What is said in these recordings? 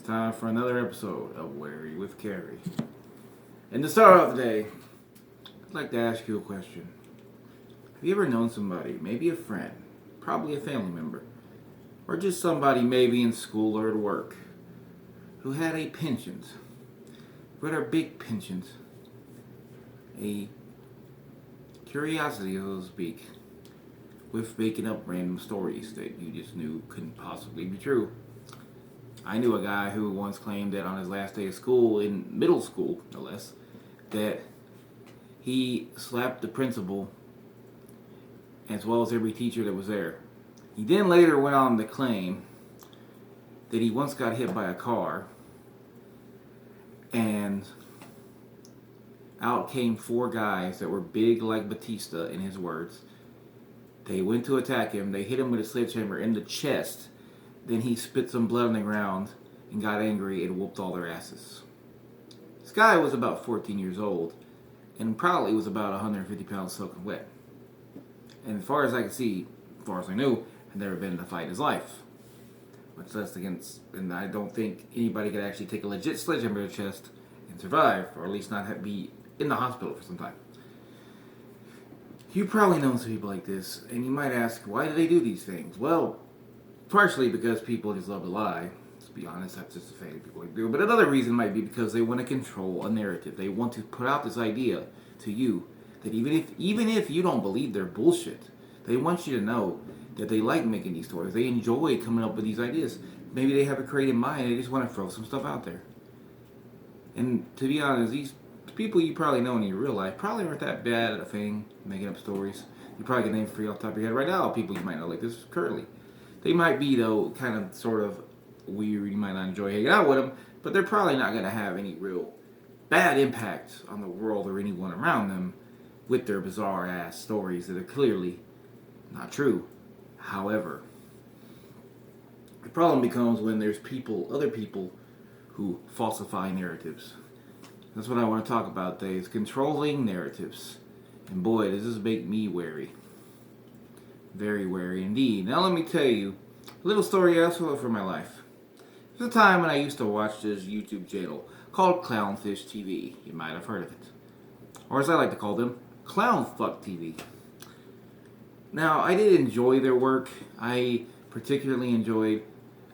time for another episode of Wary with Cary. And to start off the day, I'd like to ask you a question. Have you ever known somebody, maybe a friend, probably a family member, or just somebody maybe in school or at work, who had a penchant, who had a big penchant, a curiosity, so to speak, with making up random stories that you just knew couldn't possibly be true? I knew a guy who once claimed that on his last day of school, in middle school no less, that he slapped the principal as well as every teacher that was there. He then later went on to claim that he once got hit by a car and out came four guys that were big like Batista, in his words. They went to attack him. They hit him with a sledgehammer in the chest. Then he spit some blood on the ground and got angry and whooped all their asses. This guy was about 14 years old and probably was about 150 pounds soaking wet. And as far as I could see, as far as I knew, had never been in a fight in his life. Much less against, and I don't think anybody could actually take a legit sledgehammer to the chest and survive, or at least not be in the hospital for some time. You probably know some people like this, and you might ask, why do they do these things? Well, partially because people just love to lie. To be honest, that's just a thing people do. But another reason might be because they want to control a narrative. They want to put out this idea to you that even if you don't believe they're bullshit, they want you to know that they like making these stories. They enjoy coming up with these ideas. Maybe they have a creative mind and they just want to throw some stuff out there. And to be honest, these people you probably know in your real life probably aren't that bad at a thing, making up stories. You probably can name three off the top of your head right now, people you might know like this currently. They might be, though, kind of sort of weird. You might not enjoy hanging out with them, but they're probably not going to have any real bad impact on the world or anyone around them with their bizarre-ass stories that are clearly not true. However, the problem becomes when there's other people who falsify narratives. That's what I want to talk about today, is controlling narratives. And boy, does this make me wary. Very wary indeed. Now let me tell you a little story I told from my life. There's a time when I used to watch this YouTube channel called Clownfish TV. You might have heard of it. Or as I like to call them, Clownfuck TV. Now, I did enjoy their work. I particularly enjoyed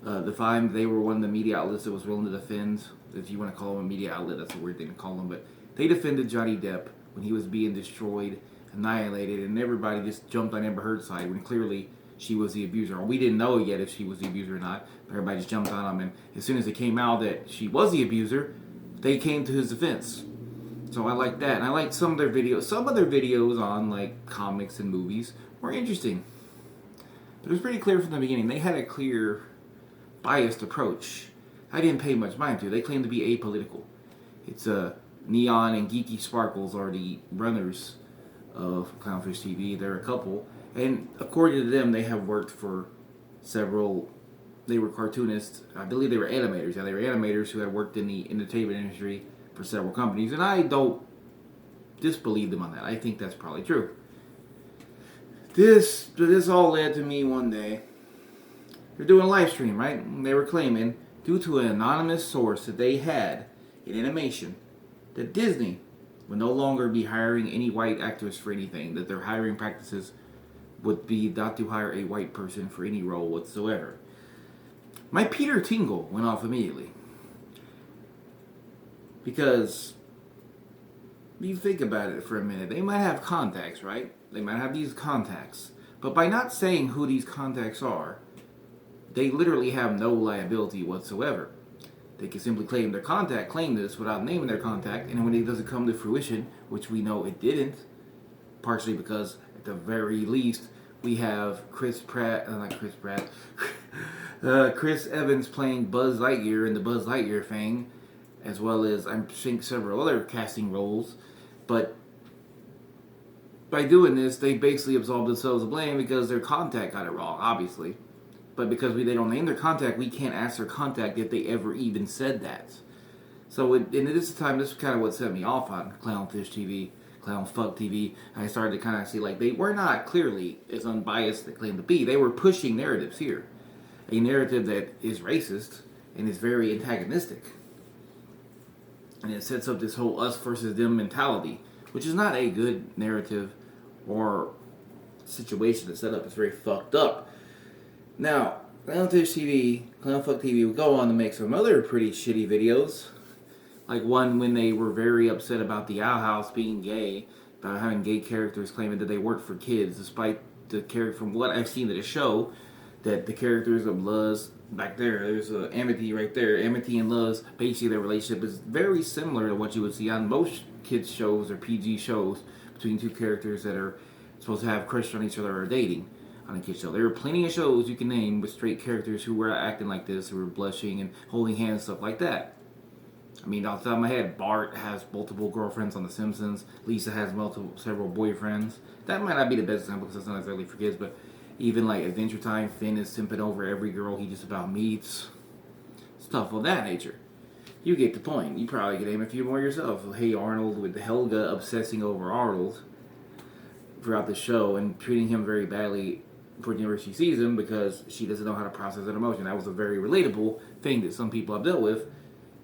the time they were one of the media outlets that was willing to defend, if you want to call them a media outlet, that's a weird thing to call them, but they defended Johnny Depp when he was being destroyed, annihilated, and everybody just jumped on Amber Heard's side when clearly she was the abuser. We didn't know yet if she was the abuser or not, but everybody just jumped on him, and as soon as it came out that she was the abuser, they came to his defense. So I like that, and I like some of their videos. Some of their videos on like comics and movies were interesting, but it was pretty clear from the beginning they had a clear, biased approach. I didn't pay much mind to. They claim to be apolitical. It's Neon and Geeky Sparkles are the runners of Clownfish TV. They're a couple, and according to them, they have worked for several. They were cartoonists. I believe they were animators. Yeah, they were animators who had worked in the entertainment industry for several companies, and I don't disbelieve them on that. I think that's probably true. This all led to me one day. They're doing a live stream, right? And they were claiming, due to an anonymous source that they had in animation, that Disney would no longer be hiring any white actors for anything, that their hiring practices would be not to hire a white person for any role whatsoever. My Peter Tingle went off immediately. Because, you think about it for a minute, they might have contacts, right? They might have these contacts. But by not saying who these contacts are, they literally have no liability whatsoever. They can simply claim this without naming their contact, and when it doesn't come to fruition, which we know it didn't, partially because at the very least we have Chris Evans playing Buzz Lightyear in the Buzz Lightyear thing, as well as I think several other casting roles. But by doing this, they basically absolved themselves of blame because their contact got it wrong, obviously. But because they don't name their contact, we can't ask their contact if they ever even said that. So, and at this time, this is kind of what set me off on Clownfish TV, Clownfuck TV. I started to kind of see, like, they were not clearly as unbiased as they claim to be. They were pushing narratives here. A narrative that is racist and it's very antagonistic. And it sets up this whole us versus them mentality, which is not a good narrative or situation to set up. It's very fucked up. Now, Clownfish TV, Clownfuck TV would go on to make some other pretty shitty videos. Like one when they were very upset about the Owl House being gay, about having gay characters claiming that they weren't for kids, despite the character, from what I've seen of the show, that the characters of Luz, back there's Amity right there, Amity and Luz, basically their relationship is very similar to what you would see on most kids shows or PG shows between two characters that are supposed to have crush on each other or dating on a kid show. There are plenty of shows you can name with straight characters who were acting like this, who were blushing and holding hands, stuff like that. I mean, off the top of my head, Bart has multiple girlfriends on The Simpsons. Lisa has several boyfriends. That might not be the best example because it's not necessarily for kids, but even like Adventure Time, Finn is simping over every girl he just about meets. Stuff of that nature. You get the point. You probably could name a few more yourself. Hey Arnold, with Helga obsessing over Arnold throughout the show and treating him very badly whenever she sees him because she doesn't know how to process an emotion. That was a very relatable thing that some people have dealt with,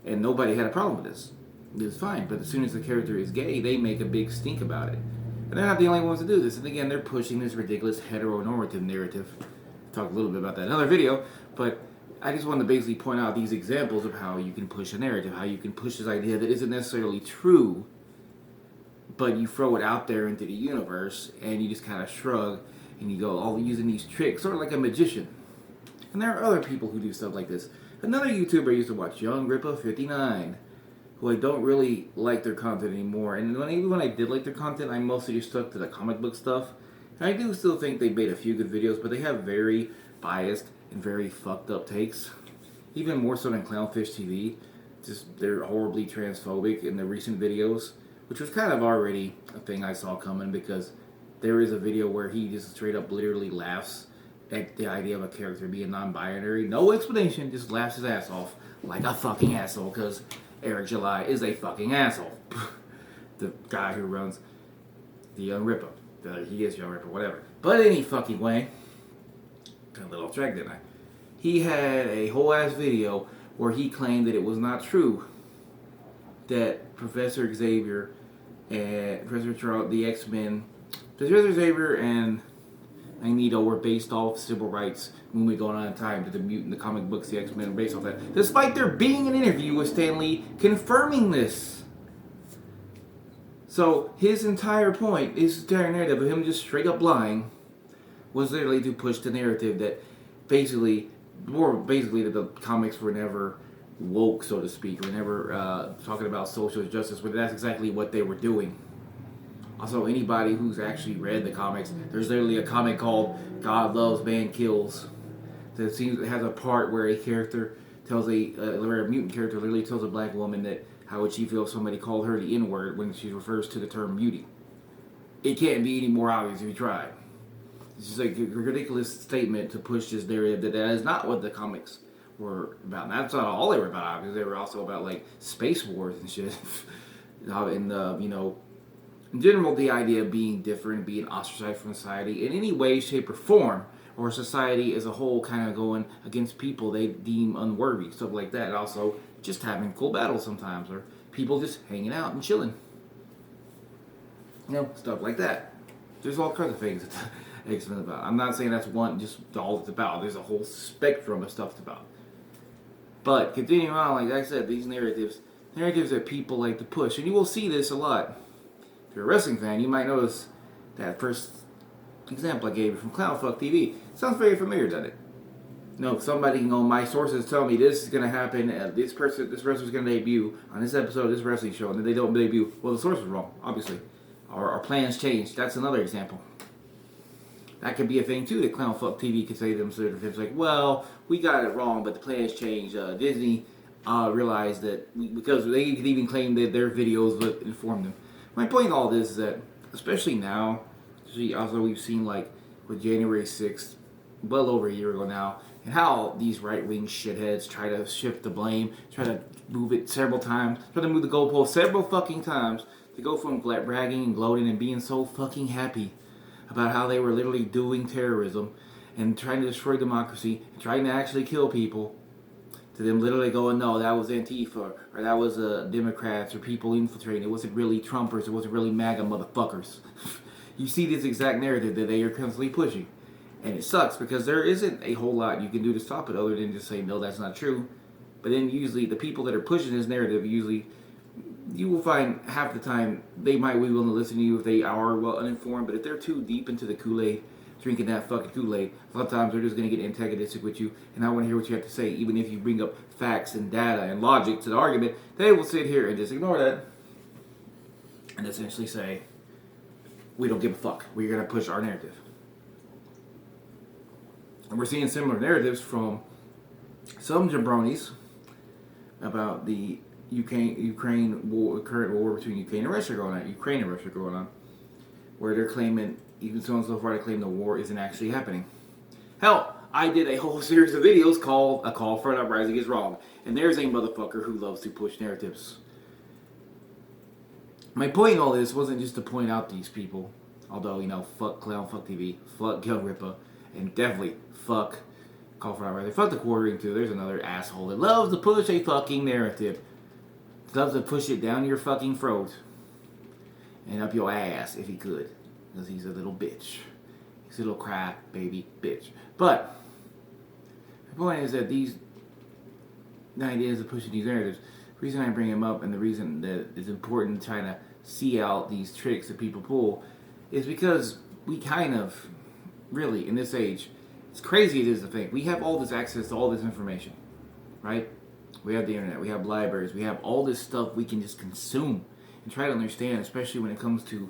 and nobody had a problem with this. It was fine, but as soon as the character is gay, they make a big stink about it. And they're not the only ones to do this. And again, they're pushing this ridiculous heteronormative narrative. I'll talk a little bit about that in another video, but I just wanted to basically point out these examples of how you can push a narrative, how you can push this idea that isn't necessarily true, but you throw it out there into the universe, and you just kind of shrug, and you go, all using these tricks, sort of like a magician. And there are other people who do stuff like this. Another YouTuber I used to watch, Young Rippa 59, who I don't really like their content anymore. And even when I did like their content, I mostly just stuck to the comic book stuff. And I do still think they made a few good videos, but they have very biased and very fucked up takes. Even more so than Clownfish TV. Just, they're horribly transphobic in the recent videos, which was kind of already a thing I saw coming, because there is a video where he just straight up literally laughs at the idea of a character being non-binary. No explanation, just laughs his ass off like a fucking asshole, because Eric July is a fucking asshole. The guy who runs the Young Ripper. He is Young Ripper, whatever. But any fucking way, got a little off track, didn't I? He had a whole ass video where he claimed that it was not true that Professor Xavier and Professor Charles, the X-Men, Professor Xavier and Magneto were based off civil rights movement going on in time, to the mutant, the comic books, the X-Men are based off that. Despite there being an interview with Stan Lee confirming this. So his entire point, his entire narrative of him just straight up lying, was literally to push the narrative that basically that the comics were never woke, so to speak, or never talking about social justice, but that's exactly what they were doing. Also, anybody who's actually read the comics, there's literally a comic called God Loves, Man Kills. That seems it has a part where a character tells where a mutant character literally tells a black woman that how would she feel if somebody called her the N-word when she refers to the term beauty. It can't be any more obvious if you try. It's just like a ridiculous statement to push this narrative that is not what the comics were about. And that's not all they were about, obviously. They were also about like space wars and shit. In general, the idea of being different, being ostracized from society in any way, shape, or form, or society as a whole kind of going against people they deem unworthy, stuff like that. And also, just having cool battles sometimes, or people just hanging out and chilling. Stuff like that. There's all kinds of things that X-Men about. I'm not saying that's just all it's about. There's a whole spectrum of stuff it's about. But continuing on, like I said, these narratives that people like to push, and you will see this a lot. If you're a wrestling fan, you might notice that first example I gave you from Clownfuck TV. It sounds very familiar, doesn't it? Somebody, my sources tell me this is going to happen, this wrestler's going to debut on this episode of this wrestling show, and then they don't debut. Well, the source was wrong, obviously. Our plans changed. That's another example. That could be a thing, too, that Clownfuck TV could say to themselves. It's like, well, we got it wrong, but the plans changed. Disney realized that, because they could even claim that their videos would inform them. My point in all this is that, especially now, also we've seen like with January 6th, well over a year ago now, and how these right-wing shitheads try to shift the blame, try to move it several times, try to move the goalpost several fucking times, to go from bragging and gloating and being so fucking happy about how they were literally doing terrorism and trying to destroy democracy and trying to actually kill people, to them literally going, no, that was Antifa, or that was Democrats, or people infiltrating. It wasn't really Trumpers, it wasn't really MAGA motherfuckers. You see this exact narrative that they are constantly pushing. And it sucks because there isn't a whole lot you can do to stop it other than just say, no, that's not true. But then usually the people that are pushing this narrative, usually you will find half the time they might be willing to listen to you if they are well uninformed. But if they're too deep into the Kool-Aid, drinking that fucking Kool-Aid, sometimes they're just going to get antagonistic with you and not want to hear what you have to say. Even if you bring up facts and data and logic to the argument, they will sit here and just ignore that and essentially say, we don't give a fuck. We're going to push our narrative. And we're seeing similar narratives from some jabronis about the Ukraine war, current war between Ukraine and Russia going on, where they're claiming, even so far, they claim the war isn't actually happening. Hell, I did a whole series of videos called "A Call for an Uprising is Wrong," and there's a motherfucker who loves to push narratives. My point in all this wasn't just to point out these people, although, fuck Clown, fuck TV, fuck Young Ripper, and definitely fuck Call for an Uprising, fuck the quartering too. There's another asshole that loves to push a fucking narrative. Loves to push it down your fucking throat and up your ass if he could, because he's a little bitch. He's a little cry baby bitch. But the point is that these ideas of pushing these narratives, the reason I bring them up and the reason that it's important trying to see out these tricks that people pull is because we kind of, really, in this age, it's crazy it is to think, we have all this access to all this information, right? We have the internet, we have libraries, we have all this stuff we can just consume and try to understand, especially when it comes to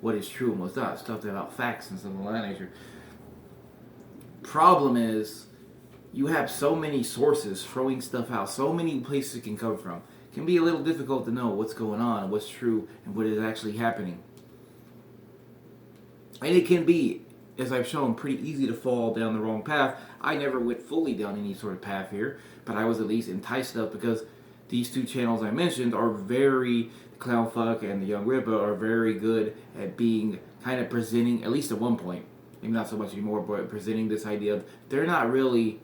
what is true and what's not, stuff about facts and stuff of that nature. Problem is, you have so many sources throwing stuff out, so many places it can come from. It can be a little difficult to know what's going on, what's true, and what is actually happening. And it can be, as I've shown, pretty easy to fall down the wrong path. I never went fully down any sort of path here, but I was at least enticed up because these two channels I mentioned are very, the Clown Fuck and the Young Ripper are very good at being kind of presenting, at least at one point, maybe not so much anymore, but presenting this idea of they're not really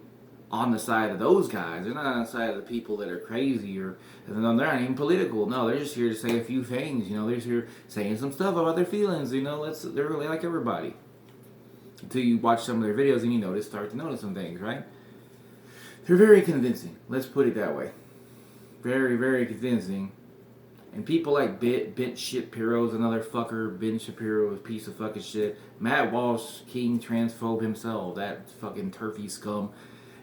on the side of those guys. They're not on the side of the people that are crazy or they're not even political. No, they're just here to say a few things. They're just here saying some stuff about their feelings. They're really like everybody. Until you watch some of their videos and you start to notice some things, right? They're very convincing. Let's put it that way. Very, very convincing. And people like Ben Shapiro's another fucker. Ben Shapiro, a piece of fucking shit. Matt Walsh, king transphobe himself. That fucking turfy scum.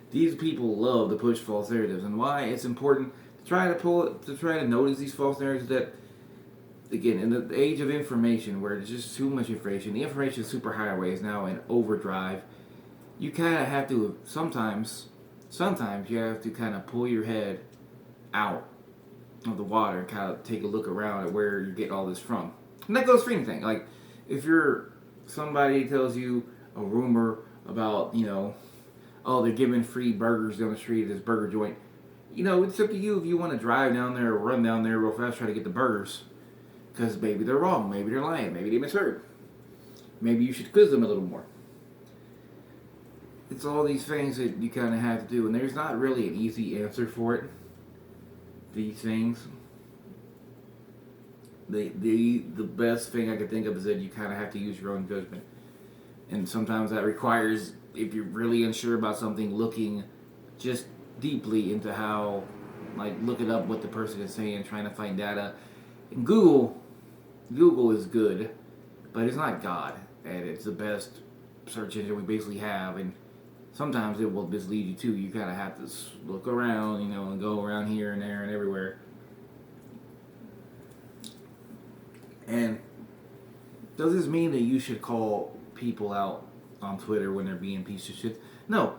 These people love to push false narratives. And why it's important to try to notice these false narratives that, again, in the age of information, where there's just too much information, the information superhighway is now in overdrive. You kind of have to, sometimes you have to kind of pull your head out of the water and kind of take a look around at where you're getting all this from. And that goes for anything. Like, if somebody tells you a rumor about, oh, they're giving free burgers down the street at this burger joint, it's up to you if you want to drive down there or run down there real fast, try to get the burgers. Because maybe they're wrong, maybe they're lying, maybe they misheard. Maybe you should quiz them a little more. It's all these things that you kind of have to do, and there's not really an easy answer for it. These things. The best thing I could think of is that you kind of have to use your own judgment. And sometimes that requires, if you're really unsure about something, looking just deeply into how, looking up what the person is saying, trying to find data. And Google is good, but it's not God, and it's the best search engine we basically have, and sometimes it will mislead you too. You kind of have to look around, and go around here and there and everywhere. And does this mean that you should call people out on Twitter when they're being pieces of shit? No,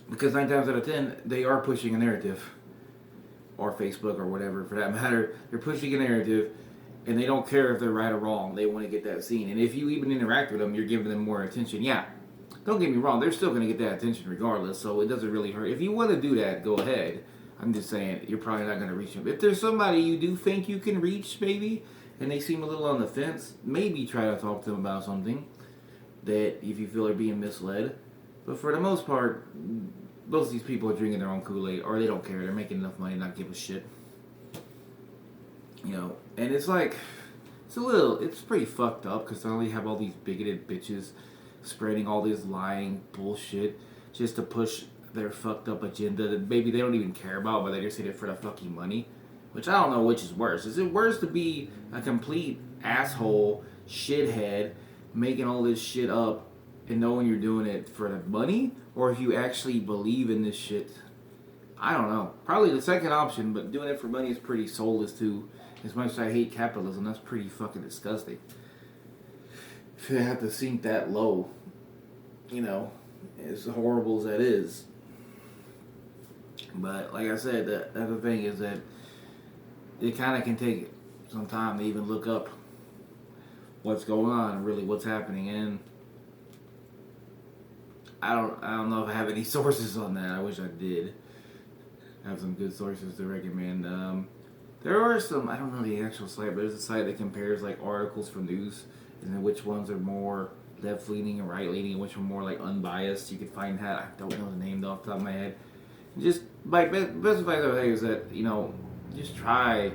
because 9 times out of 10, they are pushing a narrative. Or Facebook or whatever for that matter. They're pushing a narrative and they don't care if they're right or wrong. They want to get that seen. And if you even interact with them, you're giving them more attention. Yeah, don't get me wrong. They're still going to get that attention regardless, so it doesn't really hurt. If you want to do that, go ahead. I'm just saying, you're probably not going to reach them. If there's somebody you do think you can reach, maybe, and they seem a little on the fence, maybe try to talk to them about something that if you feel they're being misled. But for the most part, most of these people are drinking their own Kool-Aid, or they don't care. They're making enough money, not give a shit. You know, and it's like, it's pretty fucked up because suddenly you have all these bigoted bitches spreading all this lying bullshit just to push their fucked up agenda that maybe they don't even care about, but they just hit it for the fucking money. Which I don't know which is worse. Is it worse to be a complete asshole, shithead, making all this shit up and knowing you're doing it for the money? Or if you actually believe in this shit? I don't know. Probably the second option, but doing it for money is pretty soulless too. As much as I hate capitalism, that's pretty fucking disgusting. If they have to sink that low, you know, as horrible as that is. But like I said, the other thing is that it kind of can take some time to even look up what's going on and really what's happening. And I don't know if I have any sources on that. I wish I did have some good sources to recommend. There are some, I don't know the actual site, but there's a site that compares like articles from news and then which ones are more left-leaning and right-leaning and which are more like unbiased. You can find that. I don't know the name off the top of my head. Just my best advice I would say is that, you know, just try.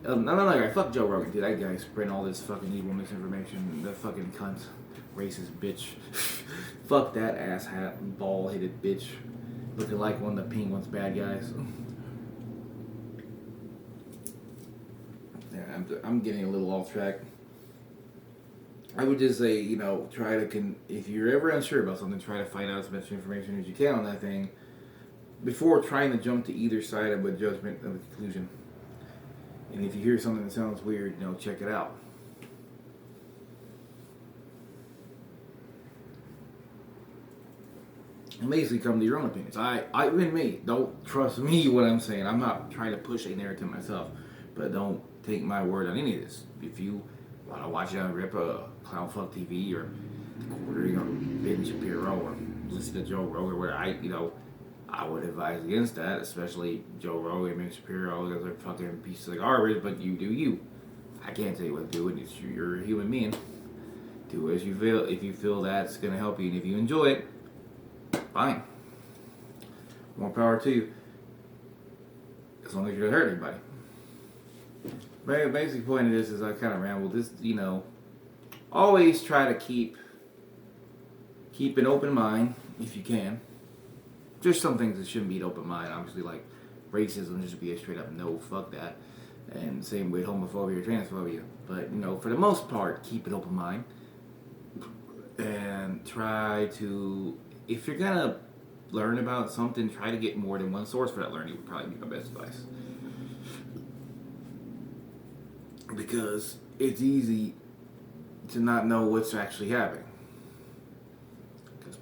Another guy, fuck Joe Rogan, dude. That guy spreading all this fucking evil misinformation. That fucking cunt, racist bitch. Fuck that asshat, bald-headed bitch, looking like one of the Penguins' bad guys. Yeah, I'm getting a little off track. I would just say, you know, if you're ever unsure about something, try to find out as much information as you can on that thing before trying to jump to either side of a judgment of a conclusion. And if you hear something that sounds weird, you know, check it out. And basically come to your own opinions. Even me, don't trust me what I'm saying. I'm not trying to push a narrative myself, but don't take my word on any of this. If you want to watch it on Rip Clownfuck TV or Ben Shapiro or listen to Joe Rogan, where I would advise against that, especially Joe Rogan, Ben Shapiro. Those are fucking pieces of garbage, but you do you. I can't tell you what to do, and you're a human being. Do as you feel. If you feel that's going to help you, and if you enjoy it, fine. More power to you. As long as you don't hurt anybody. But the basic point of this is I kind of rambled. This, you know, always try to keep an open mind if you can. There's some things that shouldn't be an open mind. Obviously, like racism should be a straight up no, fuck that. And same with homophobia or transphobia. But, you know, for the most part, keep an open mind. And try to, if you're going to learn about something, try to get more than one source for that learning would probably be my best advice. Because it's easy to not know what's actually happening.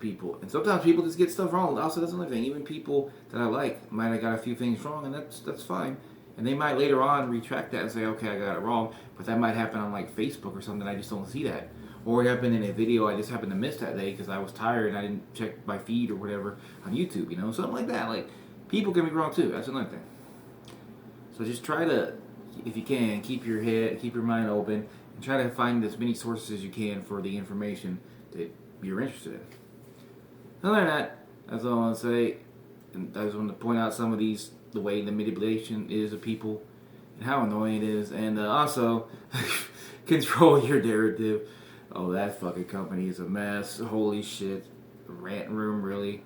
And sometimes people just get stuff wrong. Also, that's another thing. Even people that I like might have got a few things wrong, and that's fine. And they might later on retract that and say, okay, I got it wrong. But that might happen on like Facebook or something. I just don't see that. Or it happened in a video I just happened to miss that day because I was tired and I didn't check my feed or whatever on YouTube. You know, something like that. Like people can be wrong too. That's another thing. So just try to, if you can, keep your mind open, and try to find as many sources as you can for the information that you're interested in. Other than that, that's all I want to say. And I just want to point out some of these, the way the manipulation is of people and how annoying it is. And also, control your narrative. Oh, that fucking company is a mess. Holy shit. Rant room, really.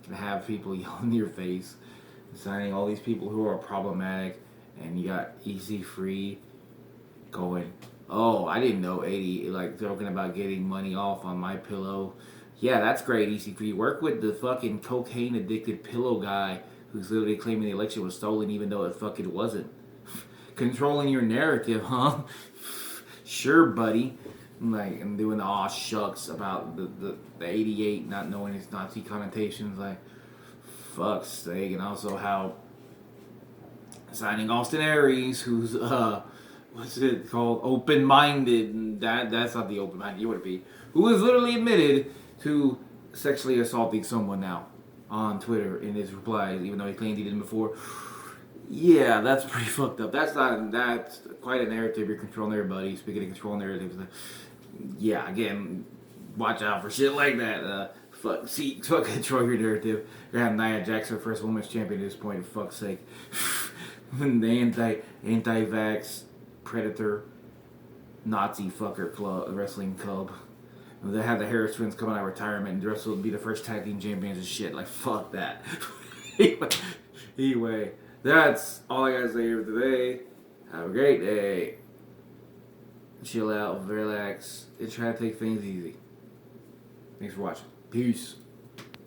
Can have people yell in your face. Signing all these people who are problematic. And you got Easy Free going, oh, I didn't know 80, like joking about getting money off on my pillow. Yeah, that's great, EC3. Work with the fucking cocaine-addicted pillow guy who's literally claiming the election was stolen even though it fucking wasn't. Controlling your narrative, huh? Sure, buddy. Like, and doing the aw shucks about the 88 not knowing its Nazi connotations. Like, fuck's sake. And also how signing Austin Aries, who's, what's it called? Open-minded. And that's not the open-minded you would be. Who has literally admitted to sexually assaulting someone now on Twitter in his replies, even though he claimed he didn't before. Yeah, that's pretty fucked up. That's quite a narrative you're controlling there, buddy. Speaking of control narratives, yeah, again, watch out for shit like that. Fuck control your narrative. You're gonna have Nia Jax, her first women's champion at this point, for fuck's sake. When the anti-vax predator Nazi fucker club wrestling club. They have the Harris twins coming out of retirement and the rest will be the first tag team champions and shit. Like fuck that. Anyway, that's all I gotta say here today. Have a great day. Chill out, relax, and try to take things easy. Thanks for watching. Peace.